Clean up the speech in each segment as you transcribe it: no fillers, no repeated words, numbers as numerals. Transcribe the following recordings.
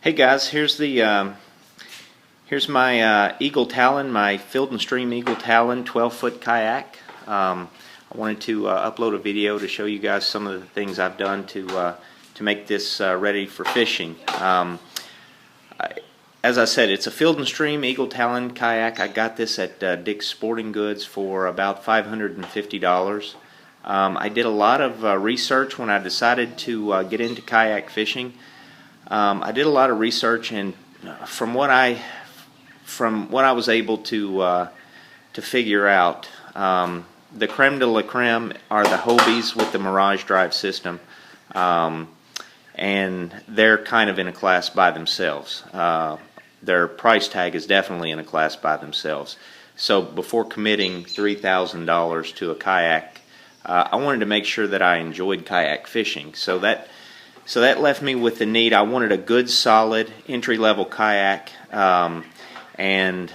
Hey guys, here's my Eagle Talon, my Field and Stream Eagle Talon 12-foot kayak. I wanted to upload a video to show you guys some of the things I've done to make this ready for fishing. As I said, it's a Field and Stream Eagle Talon kayak. I got this at Dick's Sporting Goods for about $550. I did a lot of research when I decided to get into kayak fishing. I did a lot of research, and from what I was able to figure out, the creme de la creme are the Hobies with the Mirage Drive system, and they're kind of in a class by themselves. Their price tag is definitely in a class by themselves. So before committing $3,000 to a kayak, I wanted to make sure that I enjoyed kayak fishing. So that left me with the need. I wanted a good, solid, entry-level kayak, and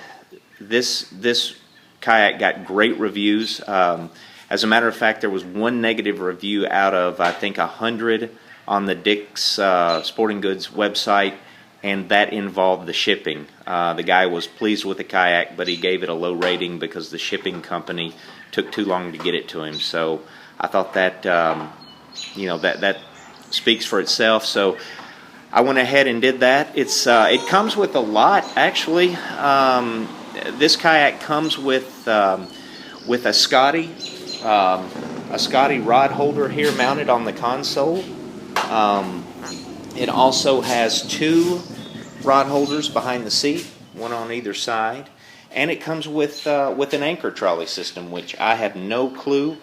this kayak got great reviews. As a matter of fact, there was one negative review out of, I think, 100 on the Dick's Sporting Goods website, and that involved the shipping. The guy was pleased with the kayak, but he gave it a low rating because the shipping company took too long to get it to him. So I thought that, that speaks for itself. So I went ahead and did that. It comes with a lot, actually. This kayak comes with a Scotty rod holder here mounted on the console. It also has two rod holders behind the seat, one on either side, and it comes with an anchor trolley system, which I have no clue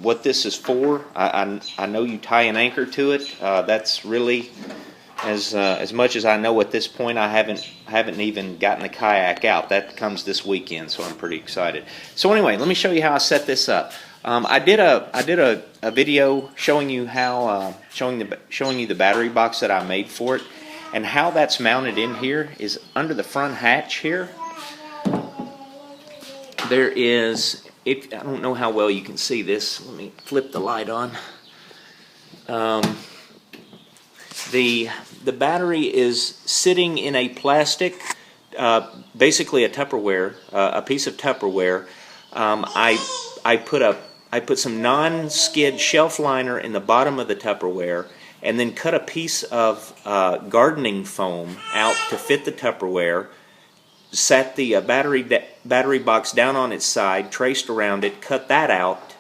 what this is for. I know you tie an anchor to it. That's really as much as I know at this point. I haven't even gotten the kayak out. That comes this weekend, so I'm pretty excited. So anyway, let me show you how I set this up. I did a video showing you how showing you the battery box that I made for it, and how that's mounted in here is under the front hatch here. There is, I don't know how well you can see this. Let me flip the light on. The battery is sitting in a plastic, basically a Tupperware, a piece of Tupperware. I put some non-skid shelf liner in the bottom of the Tupperware, and then cut a piece of gardening foam out to fit the Tupperware. Sat the battery box down on its side, traced around it, cut that out,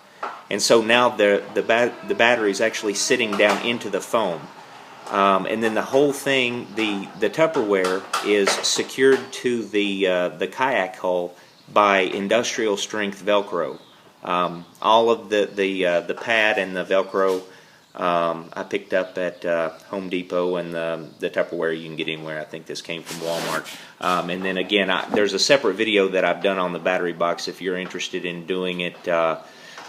and so now the battery is actually sitting down into the foam. And then the whole thing, the Tupperware is secured to the kayak hull by industrial strength Velcro. All of the pad and the Velcro I picked up at Home Depot, and the Tupperware you can get anywhere. I think this came from Walmart. And then again, there's a separate video that I've done on the battery box if you're interested in doing it,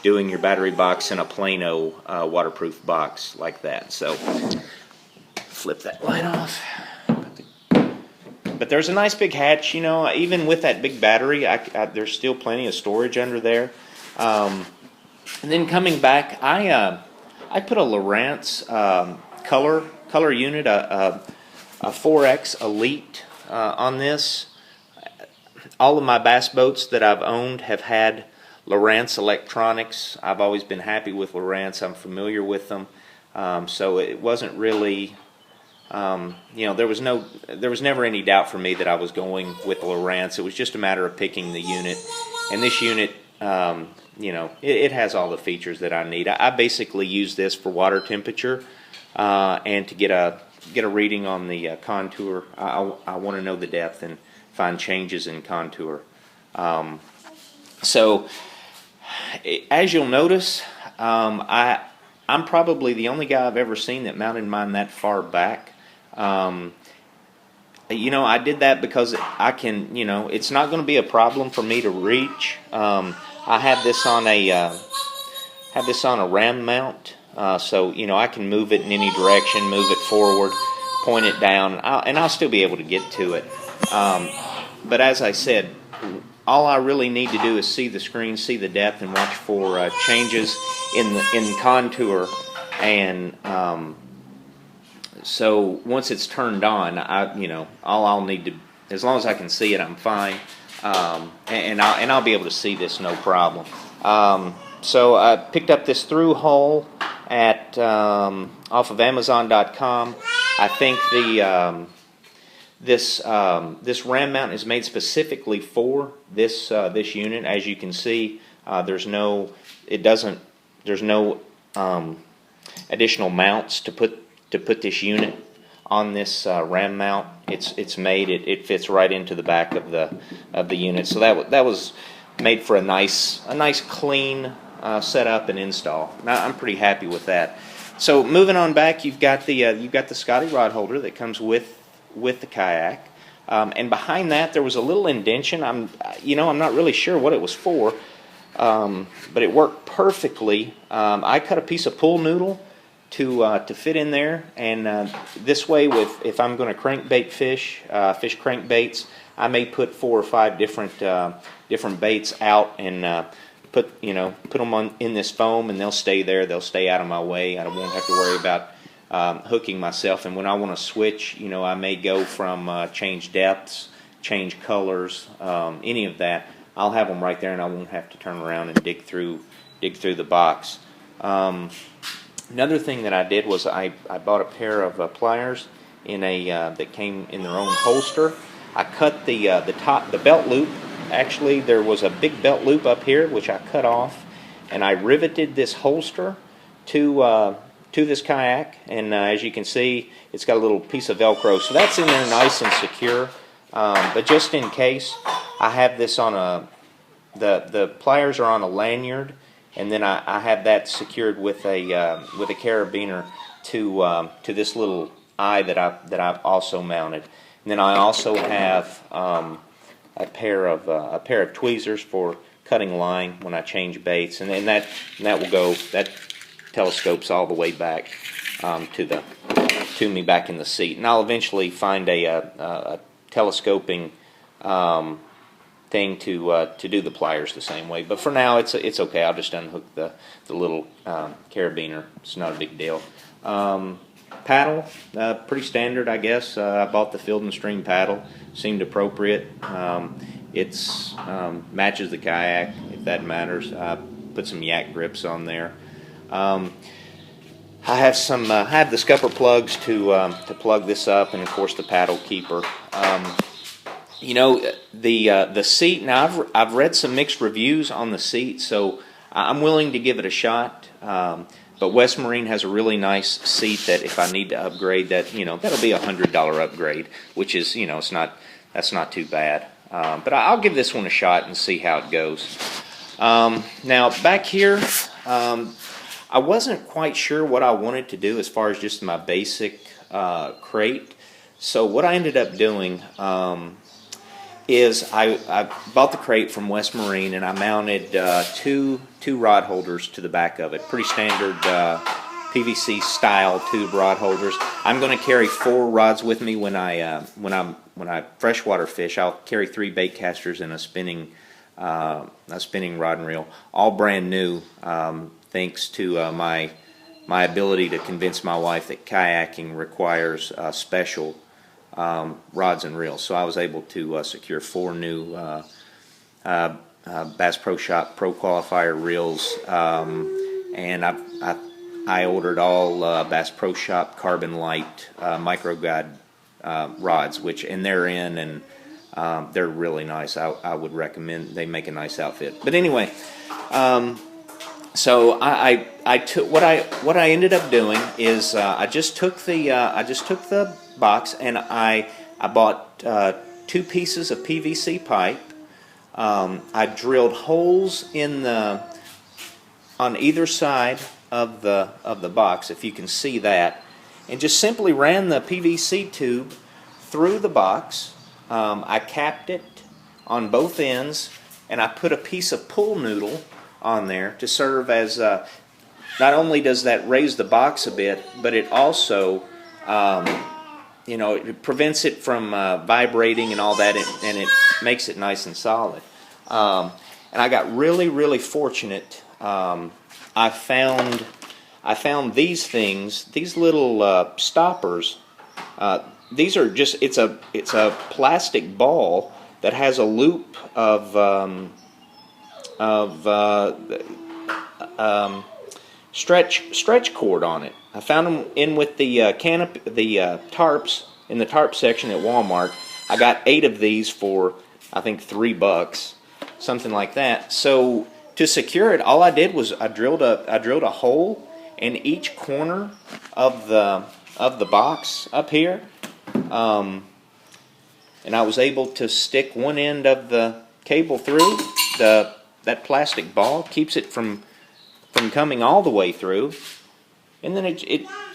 doing your battery box in a Plano waterproof box like that. So flip that light off. But there's a nice big hatch. You know, even with that big battery, there's still plenty of storage under there. And then coming back, I put a Lowrance color unit, a 4X Elite on this. All of my bass boats that I've owned have had Lowrance electronics. I've always been happy with Lowrance. I'm familiar with them, so it wasn't really, there was never any doubt for me that I was going with Lowrance. It was just a matter of picking the unit, and this unit, it has all the features that I need. I basically use this for water temperature, and to get a reading on the contour. I want to know the depth and find changes in contour. So as you'll notice, I'm probably the only guy I've ever seen that mounted mine that far back. I did that because I can, it's not going to be a problem for me to reach. I have this on a ram mount, so I can move it in any direction, move it forward, point it down, and I'll still be able to get to it. But as I said, all I really need to do is see the screen, see the depth, and watch for changes in contour and So once it's turned on, all I'll need to, as long as I can see it, I'm fine, and I'll be able to see this no problem. So I picked up this through hole at off of Amazon.com. I think this ram mount is made specifically for this unit. As you can see, there's no additional mounts to put this unit on this ram mount. It's made. It fits right into the back of the unit. So that was made for a nice clean setup and install. Now, I'm pretty happy with that. So moving on back, you've got the Scotty rod holder that comes with the kayak, and behind that there was a little indention. I'm not really sure what it was for, but it worked perfectly. I cut a piece of pool noodle to fit in there, and this way, if I'm going to crankbait fish crankbaits, I may put 4 or 5 different baits out and put them in this foam, and they'll stay there. They'll stay out of my way. I won't have to worry about hooking myself. And when I want to switch, I may go from change depths, change colors, any of that. I'll have them right there, and I won't have to turn around and dig through the box. Another thing that I did was I bought a pair of pliers that came in their own holster. I cut the belt loop. Actually, there was a big belt loop up here which I cut off, and I riveted this holster to this kayak. And as you can see, it's got a little piece of Velcro, so that's in there nice and secure. But just in case, I have this on the pliers are on a lanyard, and then I have that secured with a carabiner to this little eye that I've also mounted. And then I also have a pair of tweezers for cutting line when I change baits, and then that will go. That telescopes all the way back to me back in the seat, and I'll eventually find a telescoping thing to do the pliers the same way. But for now, it's okay. I'll just unhook the little carabiner. It's not a big deal. Paddle, pretty standard, I guess. I bought the Field and Stream paddle. Seemed appropriate. It's matches the kayak, if that matters. Put some yak grips on there. I have the scupper plugs to plug this up, and of course the paddle keeper. The seat. Now I've read some mixed reviews on the seat, so I'm willing to give it a shot. But West Marine has a really nice seat that if I need to upgrade, that'll be a $100 upgrade, which is that's not too bad. But I'll give this one a shot and see how it goes. Now back here, I wasn't quite sure what I wanted to do as far as just my basic crate. So what I ended up doing is I bought the crate from West Marine, and I mounted two rod holders to the back of it. Pretty standard PVC style tube rod holders. I'm going to carry 4 rods with me when I freshwater fish. I'll carry 3 bait casters and a spinning rod and reel, all brand new. Thanks to my ability to convince my wife that kayaking requires special rods and reels. So I was able to secure 4 new Bass Pro Shop Pro Qualifier reels, and I ordered all Bass Pro Shop Carbon Light Micro Guide rods, and they're in, and they're really nice. I would recommend. They make a nice outfit. But anyway, so I took what I ended up doing is I just took the box, and I bought 2 pieces of PVC pipe. I drilled holes on either side of the box, if you can see that, and just simply ran the PVC tube through the box. I capped it on both ends, and I put a piece of pool noodle on there to serve as not only does that raise the box a bit, but it also it prevents it from vibrating and all that, and it makes it nice and solid. And I got really, really fortunate. I found I found these things, these little stoppers. These are just, it's a plastic ball that has a loop of stretch cord on it. I found them in with the canopy, the tarps, in the tarp section at Walmart. I got 8 of these for, I think, $3, something like that. So to secure it, all I did was I drilled a hole in each corner of the box up here, and I was able to stick one end of the cable through. That plastic ball keeps it from coming all the way through, and then it's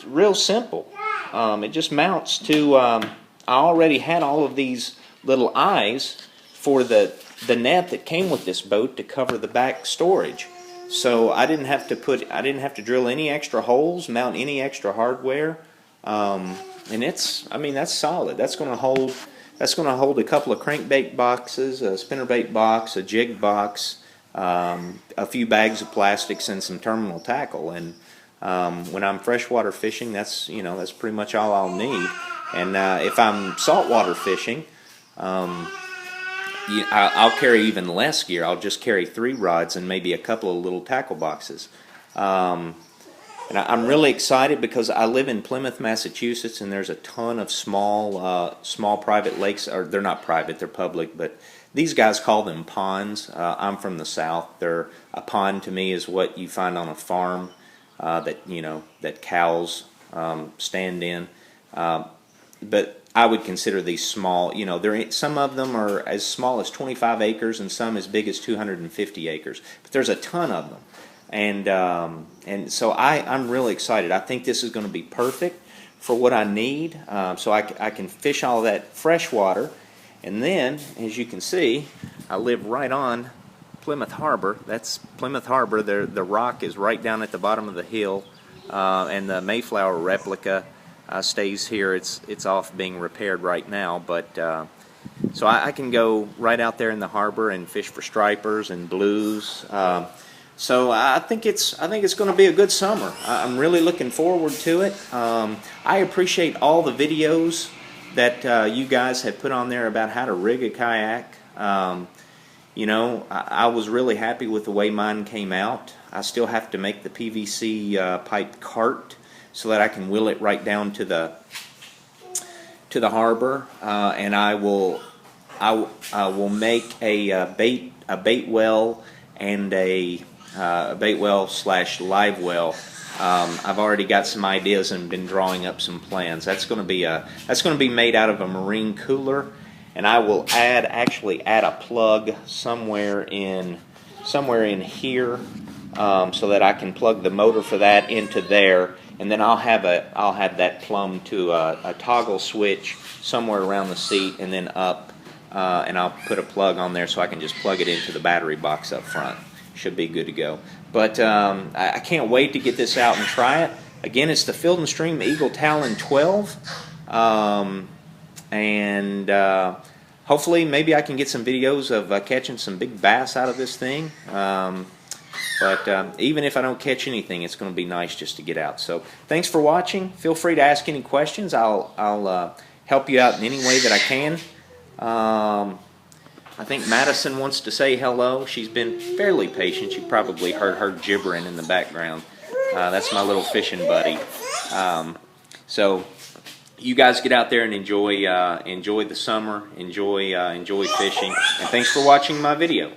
real simple. It just mounts to. I already had all of these little eyes for the net that came with this boat to cover the back storage. So I didn't have to drill any extra holes, mount any extra hardware, and that's solid. That's going to hold a couple of crankbait boxes, a spinnerbait box, a jig box, a few bags of plastics, and some terminal tackle. And when I'm freshwater fishing, that's pretty much all I'll need. And if I'm saltwater fishing, I'll carry even less gear. I'll just carry 3 rods and maybe a couple of little tackle boxes. And I'm really excited because I live in Plymouth, Massachusetts, and there's a ton of small private lakes. Or they're not private, they're public, but these guys call them ponds. I'm from the South. A pond to me is what you find on a farm that cows stand in. But I would consider these small. Some of them are as small as 25 acres and some as big as 250 acres. But there's a ton of them, and so I'm really excited. I think this is going to be perfect for what I need. So I can fish all that fresh water, and then, as you can see, I live right on Plymouth Harbor. That's Plymouth Harbor. The rock is right down at the bottom of the hill, and the Mayflower replica stays here. It's off being repaired right now, but so I can go right out there in the harbor and fish for stripers and blues. So I think it's going to be a good summer. I'm really looking forward to it. I appreciate all the videos that you guys have put on there about how to rig a kayak. I was really happy with the way mine came out. I still have to make the PVC pipe cart so that I can wheel it right down to the harbor, and I will make a bait well and a bait well / live well. I've already got some ideas and been drawing up some plans. That's going to be made out of a marine cooler, and I will actually add a plug somewhere in here, so that I can plug the motor for that into there. And then I'll have that plumbed to a toggle switch somewhere around the seat, and then up, and I'll put a plug on there so I can just plug it into the battery box up front. Should be good to go. But I can't wait to get this out and try it. Again, it's the Field & Stream Eagle Talon 12, and hopefully maybe I can get some videos of catching some big bass out of this thing. But even if I don't catch anything, it's going to be nice just to get out. So thanks for watching. Feel free to ask any questions. I'll help you out in any way that I can. I think Madison wants to say hello. She's been fairly patient. You probably heard her gibbering in the background. That's my little fishing buddy. So you guys get out there and enjoy the summer. Enjoy fishing. And thanks for watching my video.